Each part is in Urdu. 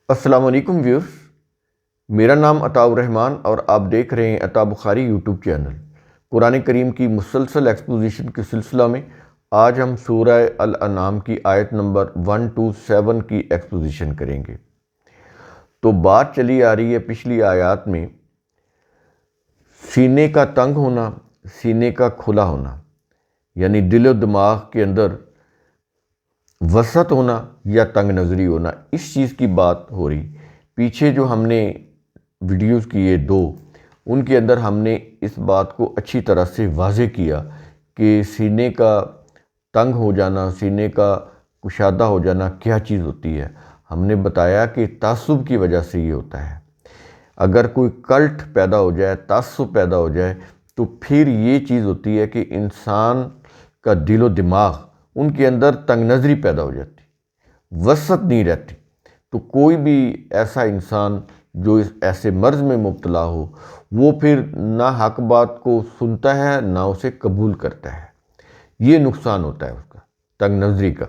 السلام علیکم ویورز، میرا نام عطاء الرحمان اور آپ دیکھ رہے ہیں عطاء بخاری یوٹیوب چینل۔ قرآن کریم کی مسلسل ایکسپوزیشن کے سلسلہ میں آج ہم سورہ الانعام کی آیت نمبر 127 کی ایکسپوزیشن کریں گے۔ تو بات چلی آ رہی ہے پچھلی آیات میں سینے کا تنگ ہونا، سینے کا کھلا ہونا، یعنی دل و دماغ کے اندر وسعت ہونا یا تنگ نظری ہونا، اس چیز کی بات ہو رہی۔ پیچھے جو ہم نے ویڈیوز کیے دو، ان کے اندر ہم نے اس بات کو اچھی طرح سے واضح کیا کہ سینے کا تنگ ہو جانا، سینے کا کشادہ ہو جانا کیا چیز ہوتی ہے۔ ہم نے بتایا کہ تعصب کی وجہ سے یہ ہوتا ہے۔ اگر کوئی کلٹ پیدا ہو جائے، تعصب پیدا ہو جائے، تو پھر یہ چیز ہوتی ہے کہ انسان کا دل و دماغ، ان کے اندر تنگ نظری پیدا ہو جاتی، وسعت نہیں رہتی۔ تو کوئی بھی ایسا انسان جو اس ایسے مرض میں مبتلا ہو، وہ پھر نہ حق بات کو سنتا ہے نہ اسے قبول کرتا ہے۔ یہ نقصان ہوتا ہے اس کا، تنگ نظری کا،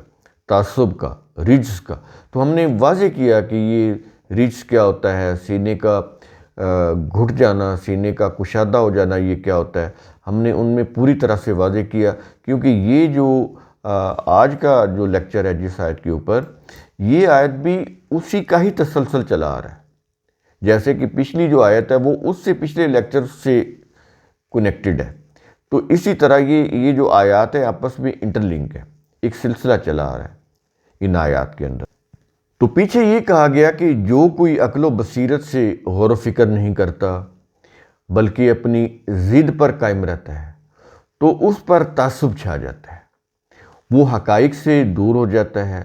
تعصب کا، رجس کا۔ تو ہم نے واضح کیا کہ یہ رجس کیا ہوتا ہے، سینے کا گھٹ جانا، سینے کا کشادہ ہو جانا، یہ کیا ہوتا ہے۔ ہم نے ان میں پوری طرح سے واضح کیا، کیونکہ یہ جو آج کا جو لیکچر ہے جس آیت کے اوپر، یہ آیت بھی اسی کا ہی تسلسل چلا آ رہا ہے۔ جیسے کہ پچھلی جو آیت ہے وہ اس سے پچھلے لیکچر سے کنیکٹڈ ہے، تو اسی طرح یہ جو آیات ہے آپس میں انٹر لنک ہے، ایک سلسلہ چلا آ رہا ہے ان آیات کے اندر۔ تو پیچھے یہ کہا گیا کہ جو کوئی عقل و بصیرت سے غور و فکر نہیں کرتا بلکہ اپنی ضد پر قائم رہتا ہے تو اس پر تعصب چھا جاتا ہے، وہ حقائق سے دور ہو جاتا ہے،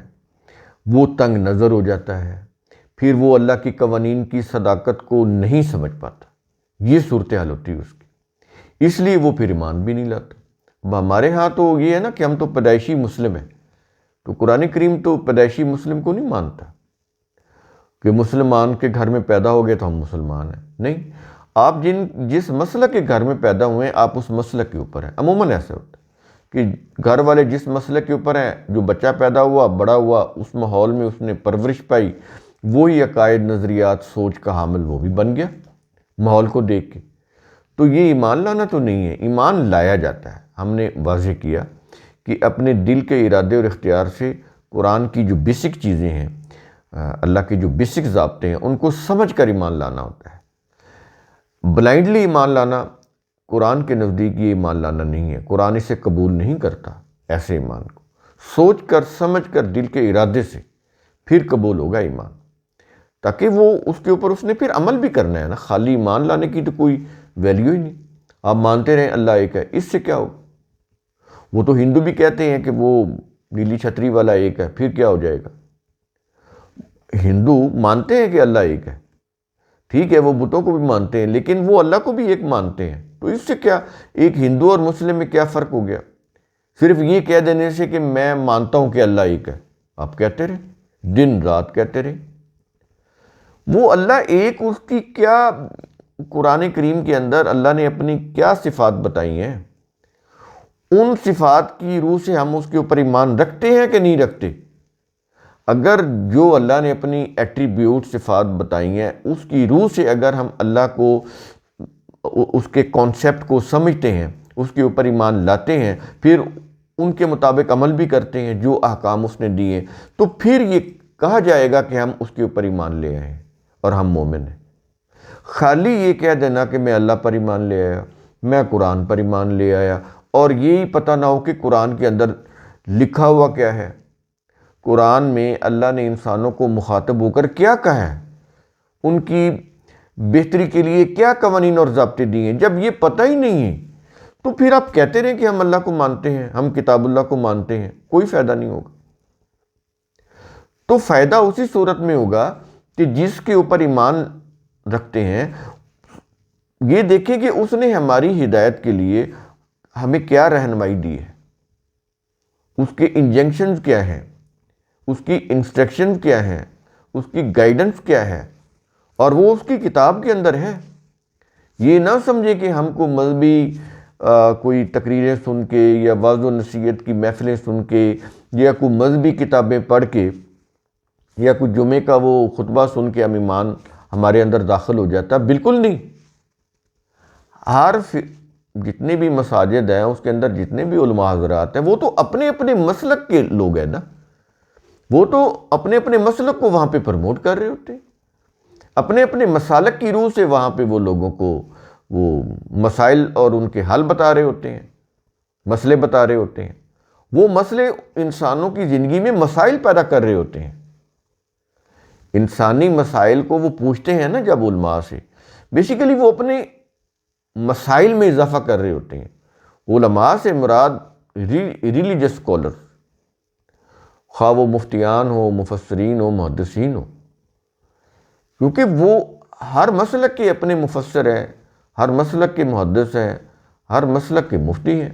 وہ تنگ نظر ہو جاتا ہے، پھر وہ اللہ کی قوانین کی صداقت کو نہیں سمجھ پاتا۔ یہ صورتحال ہوتی ہے اس کی، اس لیے وہ پھر ایمان بھی نہیں لاتا۔ اب ہمارے ہاں تو یہ ہے نا کہ ہم تو پیدائشی مسلم ہیں، تو قرآن کریم تو پیدائشی مسلم کو نہیں مانتا کہ مسلمان کے گھر میں پیدا ہو گئے تو ہم مسلمان ہیں۔ نہیں، آپ جس مسلک کے گھر میں پیدا ہوئے ہیں آپ اس مسلک کے اوپر ہیں۔ عموماً ایسا ہوتا ہے کہ گھر والے جس مسلک کے اوپر ہیں، جو بچہ پیدا ہوا، بڑا ہوا، اس ماحول میں اس نے پرورش پائی، وہی عقائد، نظریات، سوچ کا حامل وہ بھی بن گیا ماحول کو دیکھ کے۔ تو یہ ایمان لانا تو نہیں ہے، ایمان لایا جاتا ہے۔ ہم نے واضح کیا کہ اپنے دل کے ارادے اور اختیار سے قرآن کی جو بیسک چیزیں ہیں، اللہ کے جو بیسک ضابطے ہیں، ان کو سمجھ کر ایمان لانا ہوتا ہے۔ بلائنڈلی ایمان لانا قرآن کے نزدیک یہ ایمان لانا نہیں ہے۔ قرآن اسے قبول نہیں کرتا، ایسے ایمان کو سوچ کر سمجھ کر دل کے ارادے سے پھر قبول ہوگا ایمان، تاکہ وہ اس کے اوپر اس نے پھر عمل بھی کرنا ہے نا۔ خالی ایمان لانے کی تو کوئی ویلیو ہی نہیں۔ آپ مانتے رہیں اللہ ایک ہے، اس سے کیا ہوگا؟ وہ تو ہندو بھی کہتے ہیں کہ وہ نیلی چھتری والا ایک ہے، پھر کیا ہو جائے گا؟ ہندو مانتے ہیں کہ اللہ ایک ہے، ٹھیک ہے، وہ بتوں کو بھی مانتے ہیں، لیکن وہ اللہ کو بھی ایک مانتے ہیں۔ تو اس سے کیا، ایک ہندو اور مسلم میں کیا فرق ہو گیا؟ صرف یہ کہہ دینے سے کہ میں مانتا ہوں کہ اللہ ایک ہے، آپ کہتے رہے، دن رات کہتے رہے۔ وہ اللہ ایک، اس کی کیا قرآن کریم کے اندر اللہ نے اپنی کیا صفات بتائی ہیں؟ ان صفات کی روح سے ہم اس کے اوپر ایمان رکھتے ہیں کہ نہیں رکھتے؟ اگر جو اللہ نے اپنی ایٹریبیوٹ صفات بتائی ہیں اس کی روح سے اگر ہم اللہ کو، اس کے کانسیپٹ کو سمجھتے ہیں، اس کے اوپر ایمان لاتے ہیں، پھر ان کے مطابق عمل بھی کرتے ہیں جو احکام اس نے دیے، تو پھر یہ کہا جائے گا کہ ہم اس کے اوپر ایمان لے آئے ہیں اور ہم مومن ہیں۔ خالی یہ کہہ دینا کہ میں اللہ پر ایمان لے آیا، میں قرآن پر ایمان لے آیا، اور یہی پتہ نہ ہو کہ قرآن کے اندر لکھا ہوا کیا ہے، قرآن میں اللہ نے انسانوں کو مخاطب ہو کر کیا کہا ہے، ان کی بہتری کے لیے کیا قوانین اور ضابطے دیے ہیں، جب یہ پتہ ہی نہیں ہے تو پھر آپ کہتے رہیں کہ ہم اللہ کو مانتے ہیں، ہم کتاب اللہ کو مانتے ہیں، کوئی فائدہ نہیں ہوگا۔ تو فائدہ اسی صورت میں ہوگا کہ جس کے اوپر ایمان رکھتے ہیں، یہ دیکھیں کہ اس نے ہماری ہدایت کے لیے ہمیں کیا رہنمائی دی ہے، اس کے انجنکشنز کیا ہیں، اس کی انسٹرکشن کیا ہیں، اس کی گائیڈنس کیا ہے، اور وہ اس کی کتاب کے اندر ہے۔ یہ نہ سمجھے کہ ہم کو مذہبی کوئی تقریریں سن کے یا وعظ و نصیحت کی محفلیں سن کے یا کوئی مذہبی کتابیں پڑھ کے یا کوئی جمعے کا وہ خطبہ سن کے ہم ایمان ہمارے اندر داخل ہو جاتا، بالکل نہیں۔ جتنے بھی مساجد ہیں اس کے اندر جتنے بھی علماء حضرات ہیں وہ تو اپنے اپنے مسلک کے لوگ ہیں نا، وہ تو اپنے اپنے مسلک کو وہاں پہ پروموٹ کر رہے ہوتے ہیں، اپنے اپنے مسالک کی روح سے وہاں پہ وہ لوگوں کو وہ مسائل اور ان کے حل بتا رہے ہوتے ہیں، مسئلے بتا رہے ہوتے ہیں۔ وہ مسئلے انسانوں کی زندگی میں مسائل پیدا کر رہے ہوتے ہیں۔ انسانی مسائل کو وہ پوچھتے ہیں نا جب علماء سے، بیسیکلی وہ اپنے مسائل میں اضافہ کر رہے ہوتے ہیں۔ علماء سے مراد ریلیجس اسکالر، خواہ وہ مفتیان ہو، مفسرین ہو، محدثین ہو، کیونکہ وہ ہر مسلک کے اپنے مفسر ہیں، ہر مسلک کے محدث ہیں، ہر مسلک کے مفتی ہیں،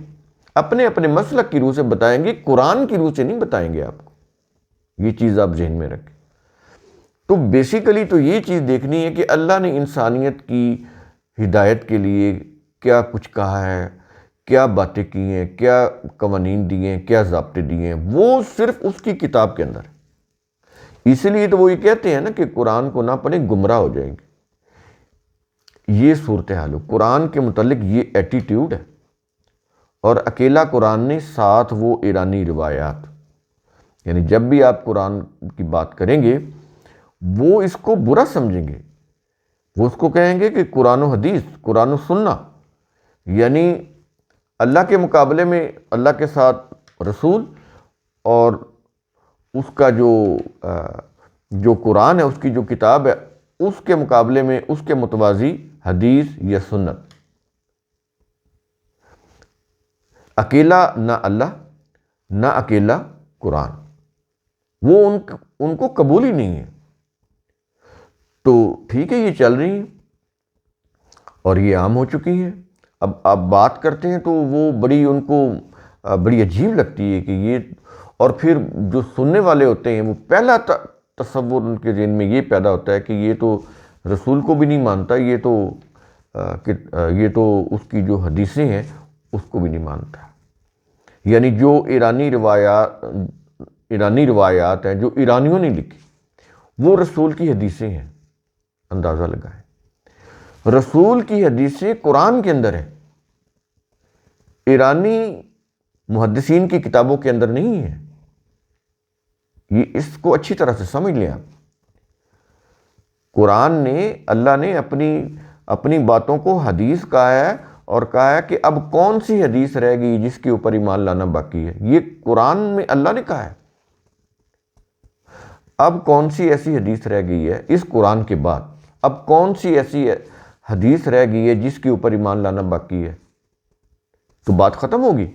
اپنے اپنے مسلک کی روح سے بتائیں گے، قرآن کی روح سے نہیں بتائیں گے آپ کو۔ یہ چیز آپ ذہن میں رکھیں۔ تو بیسیکلی تو یہ چیز دیکھنی ہے کہ اللہ نے انسانیت کی ہدایت کے لیے کیا کچھ کہا ہے، کیا باتیں کی ہیں، کیا قوانین دیے ہیں، کیا ضابطے دیے ہیں، وہ صرف اس کی کتاب کے اندر ہے۔ اسی لیے تو وہ یہ کہتے ہیں نا کہ قرآن کو نہ پڑھیں گمراہ ہو جائیں گے۔ یہ صورتحال ہو، قرآن کے متعلق یہ ایٹیٹیوڈ ہے۔ اور اکیلا قرآن نے، ساتھ وہ ایرانی روایات، یعنی جب بھی آپ قرآن کی بات کریں گے وہ اس کو برا سمجھیں گے، وہ اس کو کہیں گے کہ قرآن و حدیث، قرآن و سنہ، یعنی اللہ کے مقابلے میں اللہ کے ساتھ رسول، اور اس کا جو قرآن ہے، اس کی جو کتاب ہے، اس کے مقابلے میں اس کے متوازی حدیث یا سنت۔ اکیلا نہ اللہ، نہ اکیلا قرآن، وہ ان کو قبول ہی نہیں ہے۔ تو ٹھیک ہے، یہ چل رہی ہیں اور یہ عام ہو چکی ہیں۔ اب آپ بات کرتے ہیں تو وہ ان کو بڑی عجیب لگتی ہے کہ یہ، اور پھر جو سننے والے ہوتے ہیں وہ پہلا تصور ان کے ذہن میں یہ پیدا ہوتا ہے کہ یہ تو رسول کو بھی نہیں مانتا، یہ تو اس کی جو حدیثیں ہیں اس کو بھی نہیں مانتا۔ یعنی جو ایرانی روایات ہیں جو ایرانیوں نے لکھی، وہ رسول کی حدیثیں ہیں۔ اندازہ لگائیں، رسول کی حدیثیں قرآن کے اندر ہیں، ایرانی محدثین کی کتابوں کے اندر نہیں ہیں۔ یہ اس کو اچھی طرح سے سمجھ لیں آپ۔ قرآن نے، اللہ نے اپنی باتوں کو حدیث کہا ہے، اور کہا ہے کہ اب کون سی حدیث رہ گئی جس کے اوپر ایمان لانا باقی ہے۔ یہ قرآن میں اللہ نے کہا ہے۔ اب کون سی ایسی حدیث رہ گئی ہے اس قرآن کے بعد، اب کون سی ایسی حدیث رہ گئی ہے جس کے اوپر ایمان لانا باقی ہے؟ تو بات ختم ہوگی۔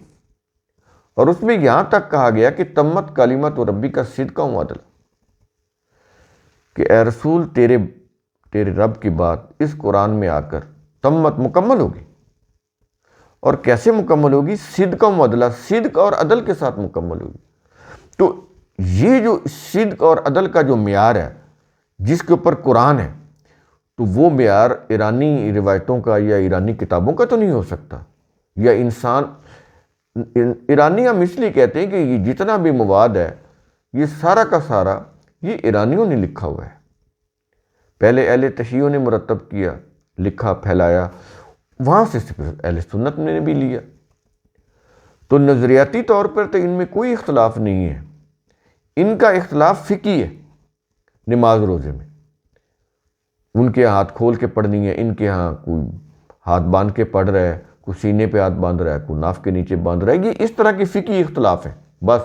اور اس میں یہاں تک کہا گیا کہ تمت کلمت ربی کا صدقہ و عدل، کہ اے رسول تیرے رب کی بات اس قرآن میں آ کر تمت مکمل ہوگی۔ اور کیسے مکمل ہوگی؟ صدق و عدل، صدق اور عدل کے ساتھ مکمل ہوگی۔ تو یہ جو صدق اور عدل کا جو معیار ہے جس کے اوپر قرآن ہے، تو وہ معیار ایرانی روایتوں کا یا ایرانی کتابوں کا تو نہیں ہو سکتا۔ یا ایرانی ہم اس لیے کہتے ہیں کہ یہ جتنا بھی مواد ہے یہ سارا کا سارا یہ ایرانیوں نے لکھا ہوا ہے۔ پہلے اہل تشیع نے مرتب کیا، لکھا، پھیلایا، وہاں سے اہل سنت نے بھی لیا۔ تو نظریاتی طور پر تو ان میں کوئی اختلاف نہیں ہے۔ ان کا اختلاف فقہی ہے۔ نماز روزے میں ان کے ہاتھ کھول کے پڑھنی ہے، ان کے ہاں کوئی ہاتھ باندھ کے پڑھ رہا ہے، کوئی سینے پہ ہاتھ باندھ رہا ہے، کوئی ناف کے نیچے باندھ رہا ہے۔ یہ اس طرح کی فقہی اختلاف ہے بس،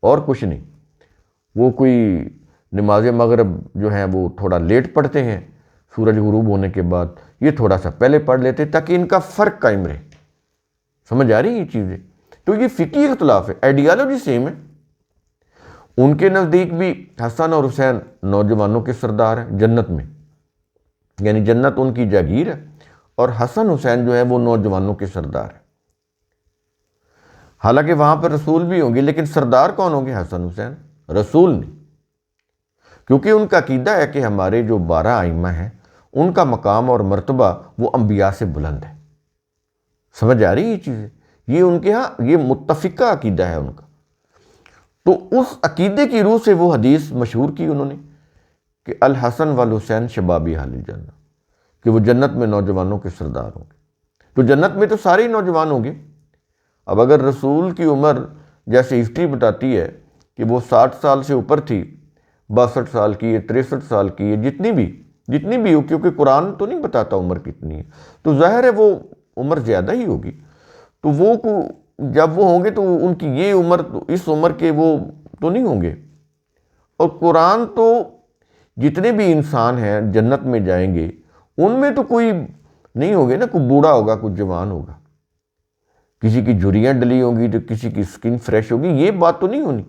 اور کچھ نہیں۔ وہ کوئی نماز مغرب جو ہیں وہ تھوڑا لیٹ پڑھتے ہیں سورج غروب ہونے کے بعد، یہ تھوڑا سا پہلے پڑھ لیتے تاکہ ان کا فرق قائم رہے۔ سمجھ آ رہی ہے یہ چیزیں؟ تو یہ فقہی اختلاف ہے، آئیڈیالوجی سیم ہے۔ ان کے نزدیک بھی حسن اور حسین نوجوانوں کے سردار ہیں جنت میں، یعنی جنت ان کی جاگیر ہے، اور حسن حسین جو ہے وہ نوجوانوں کے سردار ہیں۔ حالانکہ وہاں پر رسول بھی ہوں گے، لیکن سردار کون ہوں گے؟ حسن حسین، رسول نہیں۔ کیونکہ ان کا عقیدہ ہے کہ ہمارے جو 12 ائمہ ہیں ان کا مقام اور مرتبہ وہ انبیاء سے بلند ہے۔ سمجھ آ رہی ہے یہ چیزیں؟ یہ ان کے ہاں یہ متفقہ عقیدہ ہے ان کا۔ تو اس عقیدے کی روح سے وہ حدیث مشہور کی انہوں نے کہ الحسن والحسین شبابی اہل الجنہ، کہ وہ جنت میں نوجوانوں کے سردار ہوں گے۔ تو جنت میں تو سارے ہی نوجوان ہوں گے۔ اب اگر رسول کی عمر جیسے ہسٹری بتاتی ہے کہ وہ 60 سال سے اوپر تھی، 62 سال کی ہے، 63 سال کی ہے، جتنی بھی ہو، کیونکہ قرآن تو نہیں بتاتا عمر کتنی ہے، تو ظاہر ہے وہ عمر زیادہ ہی ہوگی۔ تو وہ جب وہ ہوں گے تو ان کی یہ عمر، اس عمر کے وہ تو نہیں ہوں گے۔ اور قرآن تو جتنے بھی انسان ہیں جنت میں جائیں گے، ان میں تو کوئی نہیں ہوگے نا، کوئی بوڑھا ہوگا، کوئی جوان ہوگا، کسی کی جھریاں ڈلی ہوں گی تو کسی کی سکن فریش ہوگی، یہ بات تو نہیں ہونی۔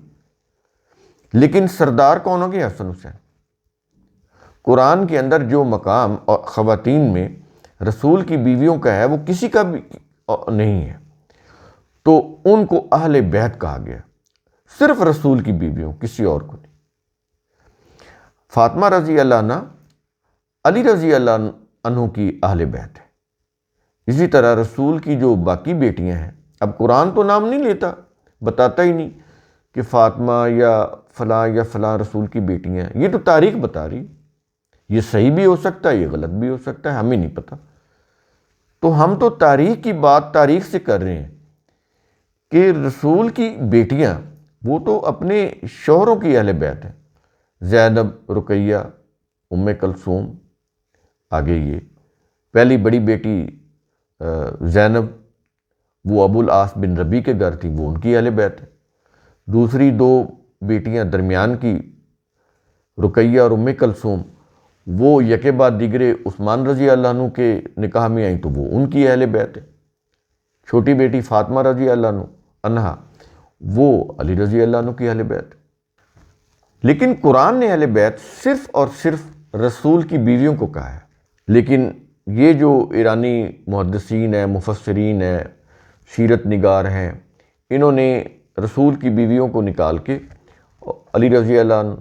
لیکن سردار کون ہوں گے؟ حسن حسین۔ قرآن کے اندر جو مقام اور خواتین میں رسول کی بیویوں کا ہے وہ کسی کا بھی نہیں ہے، تو ان کو اہل بیت کہا گیا، صرف رسول کی بیویوں، کسی اور کو نہیں۔ فاطمہ رضی اللہ عنہ علی رضی اللہ عنہ کی اہل بیت ہے۔ اسی طرح رسول کی جو باقی بیٹیاں ہیں، اب قرآن تو نام نہیں لیتا، بتاتا ہی نہیں کہ فاطمہ یا فلاں رسول کی بیٹیاں ہیں، یہ تو تاریخ بتا رہی۔ یہ صحیح بھی ہو سکتا ہے، یہ غلط بھی ہو سکتا ہے، ہمیں نہیں پتہ۔ تو ہم تو تاریخ کی بات تاریخ سے کر رہے ہیں کہ رسول کی بیٹیاں وہ تو اپنے شوہروں کی اہل بیت ہیں، زینب، رقیہ، ام کلثوم، آگے یہ پہلی بڑی بیٹی زینب وہ ابو العاص بن ربیع کے گھر تھی، وہ ان کی اہل بیت ہے۔ دوسری دو بیٹیاں درمیان کی رقیہ اور ام کلثوم، وہ یکے بعد دیگرے عثمان رضی اللہ عنہ کے نکاح میں آئیں تو وہ ان کی اہل بیت ہے۔ چھوٹی بیٹی فاطمہ رضی اللہ عنہ وہ علی رضی اللہ عنہ کی اہل بیت ہے۔ لیکن قرآن نے اہل بیت صرف اور صرف رسول کی بیویوں کو کہا ہے۔ لیکن یہ جو ایرانی محدثین ہیں، مفسرین ہیں، سیرت نگار ہیں، انہوں نے رسول کی بیویوں کو نکال کے علی رضی اللہ عنہ،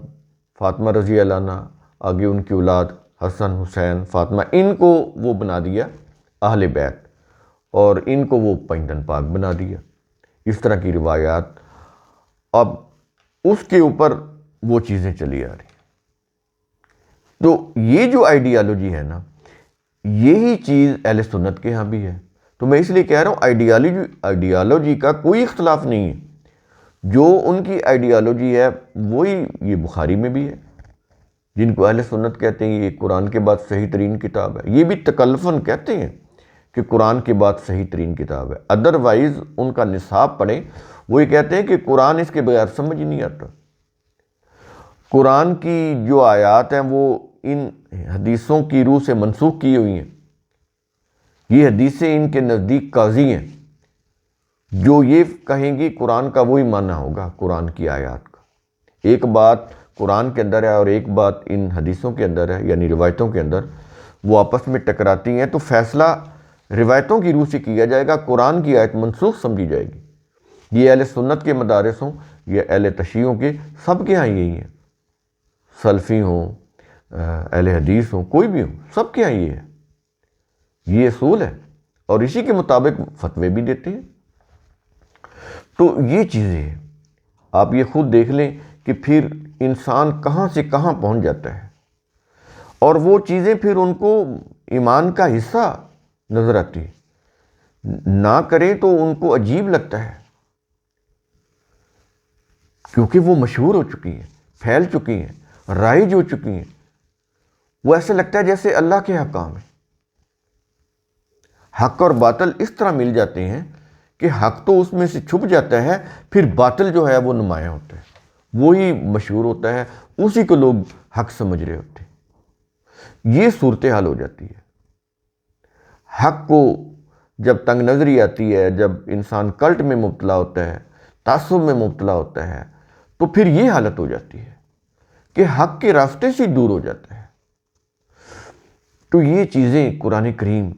فاطمہ رضی اللہ عنہ، آگے ان کی اولاد حسن، حسین، فاطمہ، ان کو وہ بنا دیا اہل بیت، اور ان کو وہ پائیدن پاک بنا دیا۔ اس طرح کی روایات، اب اس کے اوپر وہ چیزیں چلی آ رہی۔ تو یہ جو آئیڈیالوجی ہے نا، یہی چیز اہل سنت کے ہاں بھی ہے۔ تو میں اس لیے کہہ رہا ہوں آئیڈیالوجی کا کوئی اختلاف نہیں ہے، جو ان کی آئیڈیالوجی ہے وہی یہ بخاری میں بھی ہے، جن کو اہل سنت کہتے ہیں یہ قرآن کے بعد صحیح ترین کتاب ہے۔ یہ بھی تکلفاً کہتے ہیں کہ قرآن کے بعد صحیح ترین کتاب ہے، ادروائز ان کا نصاب پڑھیں، وہ یہ کہتے ہیں کہ قرآن اس کے بغیر سمجھ ہی نہیں آتا۔ قرآن کی جو آیات ہیں وہ ان حدیثوں کی روح سے منسوخ کی ہوئی ہیں۔ یہ حدیثیں ان کے نزدیک قاضی ہیں، جو یہ کہیں گی قرآن کا وہی معنی ہوگا قرآن کی آیات کا۔ ایک بات قرآن کے اندر ہے اور ایک بات ان حدیثوں کے اندر ہے، یعنی روایتوں کے اندر، وہ آپس میں ٹکراتی ہیں، تو فیصلہ روایتوں کی روح سے کیا جائے گا، قرآن کی آیت منسوخ سمجھی جائے گی۔ یہ اہل سنت کے مدارس ہوں یا اہل تشیعوں کے، سب کے ہاں یہی ہیں، سلفی ہوں، اہل حدیث ہوں، کوئی بھی ہوں، سب کے ہاں یہ ہے، یہ اصول ہے، اور اسی کے مطابق فتوے بھی دیتے ہیں۔ تو یہ چیزیں ہیں، آپ یہ خود دیکھ لیں کہ پھر انسان کہاں سے کہاں پہنچ جاتا ہے، اور وہ چیزیں پھر ان کو ایمان کا حصہ نظر آتی ہے، نہ کریں تو ان کو عجیب لگتا ہے، کیونکہ وہ مشہور ہو چکی ہیں، پھیل چکی ہیں، رائج ہو چکی ہیں، وہ ایسے لگتا ہے جیسے اللہ کے حکام ہیں۔ حق اور باطل اس طرح مل جاتے ہیں کہ حق تو اس میں سے چھپ جاتا ہے، پھر باطل جو ہے وہ نمایاں ہوتا ہے، وہی مشہور ہوتا ہے، اسی کو لوگ حق سمجھ رہے ہوتے ہیں۔ یہ صورتحال ہو جاتی ہے۔ حق کو جب تنگ نظری آتی ہے، جب انسان کلٹ میں مبتلا ہوتا ہے، تعصب میں مبتلا ہوتا ہے، تو پھر یہ حالت ہو جاتی ہے کہ حق کے راستے سے دور ہو جاتا ہے۔ تو یہ چیزیں قرآن کریم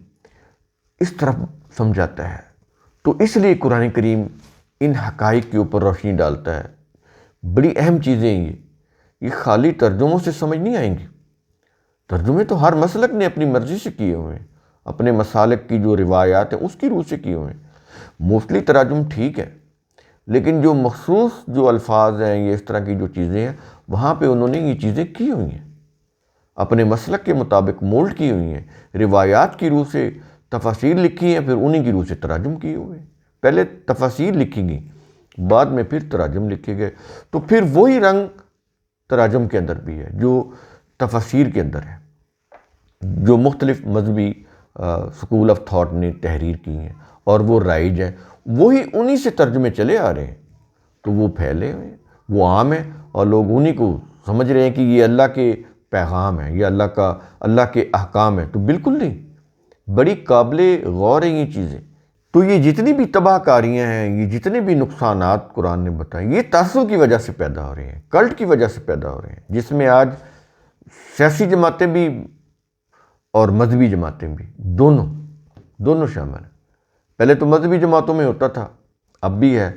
اس طرح سمجھاتا ہے، تو اس لیے قرآن کریم ان حقائق کے اوپر روشنی ڈالتا ہے۔ بڑی اہم چیزیں یہ خالی ترجموں سے سمجھ نہیں آئیں گی۔ ترجمے تو ہر مسلک نے اپنی مرضی سے کیے ہوئے ہیں، اپنے مسالک کی جو روایات ہیں اس کی روح سے کیے ہوئے ہیں۔ موسٹلی تراجم ٹھیک ہے، لیکن جو مخصوص جو الفاظ ہیں، یہ اس طرح کی جو چیزیں ہیں، وہاں پہ انہوں نے یہ چیزیں کی ہوئی ہیں، اپنے مسلک کے مطابق مولڈ کی ہوئی ہیں، روایات کی روح سے تفاسیر لکھی ہیں، پھر انہی کی روح سے تراجم کیے ہوئے ہیں۔ پہلے تفاسیر لکھی گئی، بعد میں پھر تراجم لکھے گئے، تو پھر وہی رنگ تراجم کے اندر بھی ہے جو تفاسیر کے اندر ہے، جو مختلف مذہبی سکول آف تھاٹ نے تحریر کی ہیں اور وہ رائج ہیں، وہی انہی سے ترجمے چلے آ رہے ہیں، تو وہ پھیلے ہوئے ہیں، وہ عام ہیں، اور لوگ انہی کو سمجھ رہے ہیں کہ یہ اللہ کے پیغام ہے، یہ اللہ کے احکام ہیں، تو بالکل نہیں، بڑی قابل غور ہیں یہ چیزیں۔ تو یہ جتنی بھی تباہ کاریاں ہیں، یہ جتنے بھی نقصانات قرآن نے بتائے، یہ تعصب کی وجہ سے پیدا ہو رہے ہیں، کلٹ کی وجہ سے پیدا ہو رہے ہیں، جس میں آج سیاسی جماعتیں بھی اور مذہبی جماعتیں بھی دونوں شامل ہیں۔ پہلے تو مذہبی جماعتوں میں ہوتا تھا، اب بھی ہے،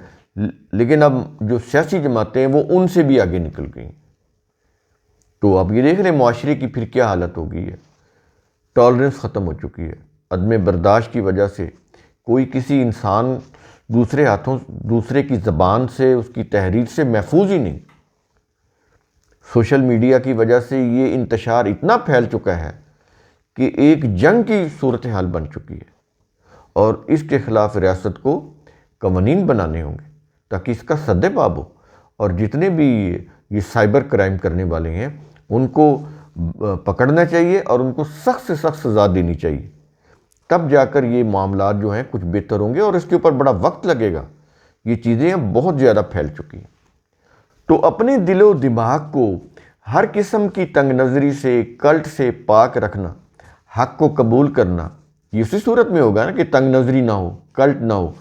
لیکن اب جو سیاسی جماعتیں ہیں وہ ان سے بھی آگے نکل گئی۔ تو اب یہ دیکھ لیں معاشرے کی پھر کیا حالت ہو گئی ہے، ٹالرنس ختم ہو چکی ہے، عدم برداشت کی وجہ سے کوئی کسی انسان دوسرے ہاتھوں دوسرے کی زبان سے، اس کی تحریر سے محفوظ ہی نہیں۔ سوشل میڈیا کی وجہ سے یہ انتشار اتنا پھیل چکا ہے کہ ایک جنگ کی صورتحال بن چکی ہے، اور اس کے خلاف ریاست کو قوانین بنانے ہوں گے تاکہ اس کا سد باب ہو، اور جتنے بھی یہ سائبر کرائم کرنے والے ہیں ان کو پکڑنا چاہیے اور ان کو سخت سے سخت سزا دینی چاہیے، تب جا کر یہ معاملات جو ہیں کچھ بہتر ہوں گے، اور اس کے اوپر بڑا وقت لگے گا، یہ چیزیں بہت زیادہ پھیل چکی ہیں۔ تو اپنے دل و دماغ کو ہر قسم کی تنگ نظری سے، کلٹ سے پاک رکھنا، حق کو قبول کرنا، یہ اسی صورت میں ہوگا نا کہ تنگ نظری نہ ہو، کلٹ نہ ہو۔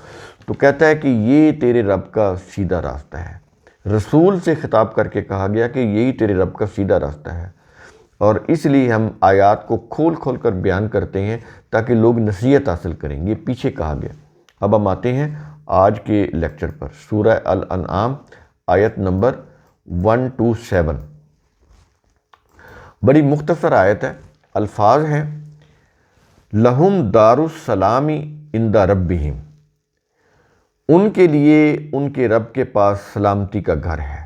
تو کہتا ہے کہ یہ تیرے رب کا سیدھا راستہ ہے، رسول سے خطاب کر کے کہا گیا کہ یہی تیرے رب کا سیدھا راستہ ہے، اور اس لیے ہم آیات کو کھول کھول کر بیان کرتے ہیں تاکہ لوگ نصیحت حاصل کریں، یہ پیچھے کہا گیا۔ اب ہم آتے ہیں آج کے لیکچر پر، سورہ الانعام آیت نمبر 127۔ بڑی مختصر آیت ہے، الفاظ ہیں، لہم دار السلام عند ربہم، ان کے لیے ان کے رب کے پاس سلامتی کا گھر ہے۔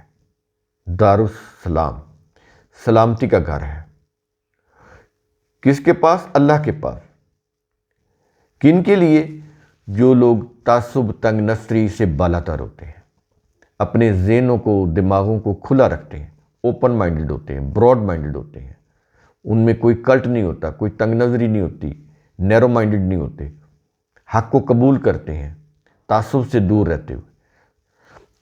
دار السلام، سلامتی کا گھر ہے، کس کے پاس؟ اللہ کے پاس۔ کن کے لیے؟ جو لوگ تعصب، تنگ نظری سے بالاتر ہوتے ہیں، اپنے ذہنوں کو، دماغوں کو کھلا رکھتے ہیں، اوپن مائنڈڈ ہوتے ہیں، براڈ مائنڈڈ ہوتے ہیں، ان میں کوئی کلٹ نہیں ہوتا، کوئی تنگ نظری نہیں ہوتی، نیرو مائنڈڈ نہیں ہوتے، حق کو قبول کرتے ہیں تعصب سے دور رہتے ہوئے۔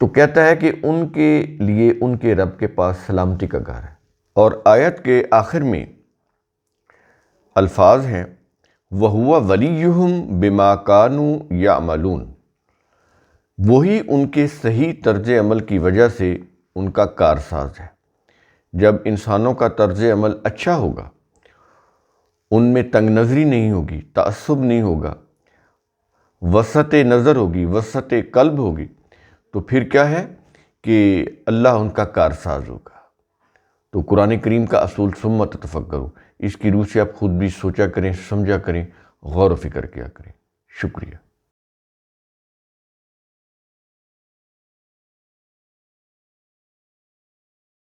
تو کہتا ہے کہ ان کے لیے ان کے رب کے پاس سلامتی کا گھر ہے، اور آیت کے آخر میں الفاظ ہیں، وَهُوَ وَلِيُّهُمْ بِمَا كَانُوا يَعْمَلُونَ، وہی ان کے صحیح طرز عمل کی وجہ سے ان کا کارساز ہے۔ جب انسانوں کا طرز عمل اچھا ہوگا، ان میں تنگ نظری نہیں ہوگی، تعصب نہیں ہوگا، وسعت نظر ہوگی، وسعت قلب ہوگی، تو پھر کیا ہے کہ اللہ ان کا کارساز ہوگا۔ تو قرآن کریم کا اصول ثم تفکروا، اس کی روح سے آپ خود بھی سوچا کریں، سمجھا کریں، غور و فکر کیا کریں۔ شکریہ۔